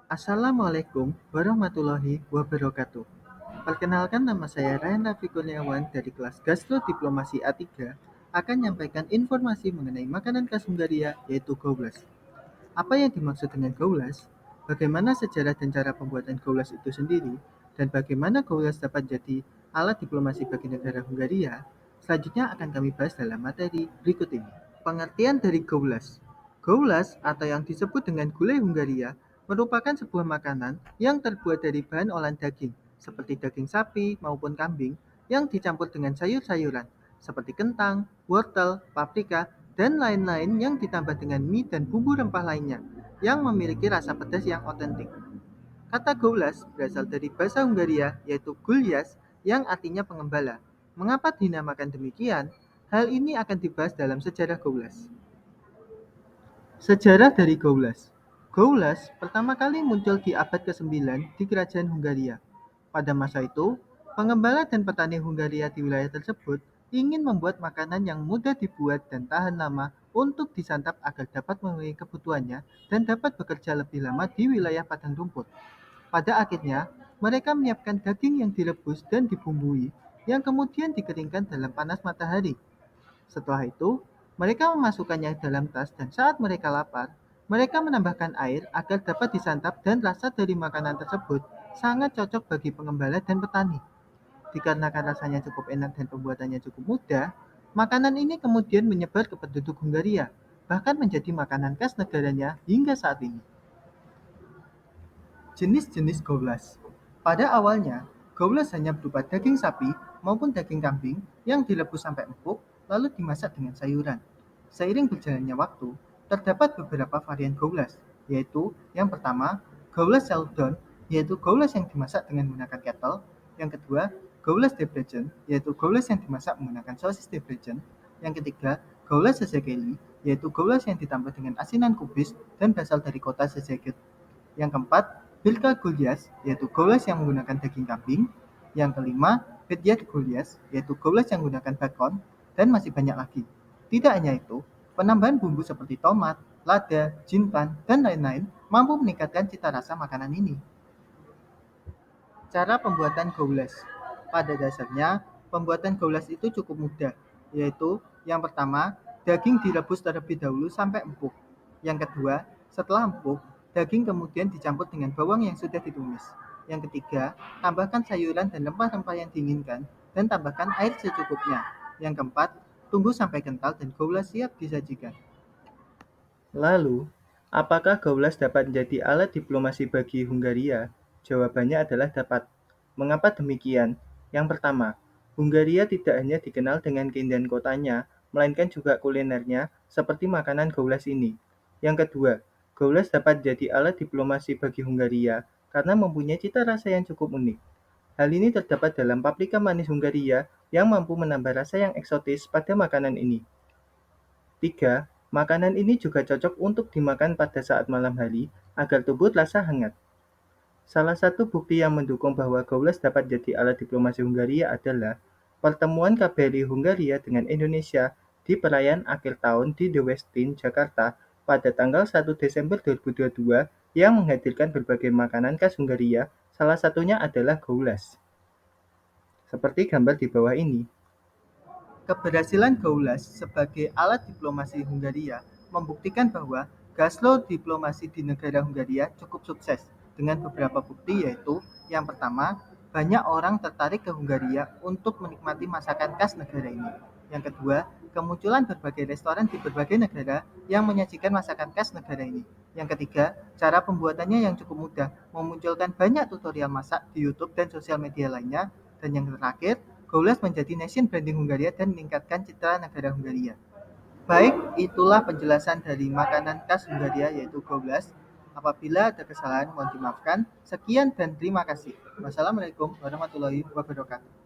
Assalamualaikum warahmatullahi wabarakatuh. Perkenalkan, nama saya Ryan Raffi Kurniawan dari kelas Gastro Diplomasi A3 akan menyampaikan informasi mengenai makanan khas Hungaria yaitu goulash. Apa yang dimaksud dengan goulash? Bagaimana sejarah dan cara pembuatan goulash itu sendiri? Dan bagaimana goulash dapat jadi alat diplomasi bagi negara Hungaria? Selanjutnya akan kami bahas dalam materi berikut ini. Pengertian dari goulash. Goulash atau yang disebut dengan gulai Hungaria merupakan sebuah makanan yang terbuat dari bahan olahan daging seperti daging sapi maupun kambing yang dicampur dengan sayur-sayuran seperti kentang, wortel, paprika, dan lain-lain yang ditambah dengan mie dan bumbu rempah lainnya yang memiliki rasa pedas yang otentik. Kata goulash berasal dari bahasa Hungaria yaitu gulyas yang artinya pengembala. Mengapa dinamakan demikian? Hal ini akan dibahas dalam sejarah goulash. Sejarah dari goulash. Goulash pertama kali muncul di abad ke-9 di kerajaan Hungaria. Pada masa itu, pengembala dan petani Hungaria di wilayah tersebut ingin membuat makanan yang mudah dibuat dan tahan lama untuk disantap agar dapat memenuhi kebutuhannya dan dapat bekerja lebih lama di wilayah padang rumput. Pada akhirnya, mereka menyiapkan daging yang direbus dan dibumbui, yang kemudian dikeringkan dalam panas matahari. Setelah itu, mereka memasukkannya dalam tas dan saat mereka lapar, mereka menambahkan air agar dapat disantap dan rasa dari makanan tersebut sangat cocok bagi pengembala dan petani. Dikarenakan rasanya cukup enak dan pembuatannya cukup mudah, makanan ini kemudian menyebar ke penduduk Hungaria, bahkan menjadi makanan khas negaranya hingga saat ini. Jenis-jenis goulash. Pada awalnya, goulash hanya berupa daging sapi maupun daging kambing yang direbus sampai empuk, lalu dimasak dengan sayuran. Seiring berjalannya waktu, terdapat beberapa varian goulash, yaitu yang pertama, goulash seldon, yaitu goulash yang dimasak dengan menggunakan kettle. Yang kedua, goulash debrecen, yaitu goulash yang dimasak menggunakan sosis debrecen. Yang ketiga, goulash szekely, yaitu goulash yang ditambah dengan asinan kubis dan berasal dari kota Szeged. Yang keempat, Bilka Gulyas, yaitu goulash yang menggunakan daging kambing. Yang kelima, Bedyat Gulyas, yaitu goulash yang menggunakan bacon, dan masih banyak lagi. Tidak hanya itu, penambahan bumbu seperti tomat, lada, jintan, dan lain-lain mampu meningkatkan cita rasa makanan ini. Cara pembuatan goulash. Pada dasarnya, pembuatan goulash itu cukup mudah, yaitu yang pertama, daging direbus terlebih dahulu sampai empuk. Yang kedua, setelah empuk, daging kemudian dicampur dengan bawang yang sudah ditumis. Yang ketiga, tambahkan sayuran dan rempah-rempah yang diinginkan dan tambahkan air secukupnya. Yang keempat, tunggu sampai kental dan goulash siap disajikan. Lalu, apakah goulash dapat menjadi alat diplomasi bagi Hungaria? Jawabannya adalah dapat. Mengapa demikian? Yang pertama, Hungaria tidak hanya dikenal dengan keindahan kotanya, melainkan juga kulinernya seperti makanan goulash ini. Yang kedua, goulash dapat jadi alat diplomasi bagi Hungaria karena mempunyai cita rasa yang cukup unik. Hal ini terdapat dalam paprika manis Hungaria yang mampu menambah rasa yang eksotis pada makanan ini. 3. Makanan ini juga cocok untuk dimakan pada saat malam hari agar tubuh terasa hangat. Salah satu bukti yang mendukung bahwa goulash dapat jadi alat diplomasi Hungaria adalah pertemuan KBRI Hungaria dengan Indonesia di perayaan akhir tahun di The Westin, Jakarta pada tanggal 1 Desember 2022 yang menghadirkan berbagai makanan khas Hungaria, salah satunya adalah goulash. Seperti gambar di bawah ini. Keberhasilan goulash sebagai alat diplomasi Hungaria membuktikan bahwa gastro diplomasi di negara Hungaria cukup sukses dengan beberapa bukti, yaitu yang pertama, banyak orang tertarik ke Hungaria untuk menikmati masakan khas negara ini. Yang kedua, kemunculan berbagai restoran di berbagai negara yang menyajikan masakan khas negara ini. Yang ketiga, cara pembuatannya yang cukup mudah, memunculkan banyak tutorial masak di YouTube dan sosial media lainnya. Dan yang terakhir, goulash menjadi nation branding Hungaria dan meningkatkan citra negara Hungaria. Baik, itulah penjelasan dari makanan khas Hungaria yaitu goulash. Apabila ada kesalahan, mohon dimaafkan. Sekian dan terima kasih. Wassalamualaikum warahmatullahi wabarakatuh.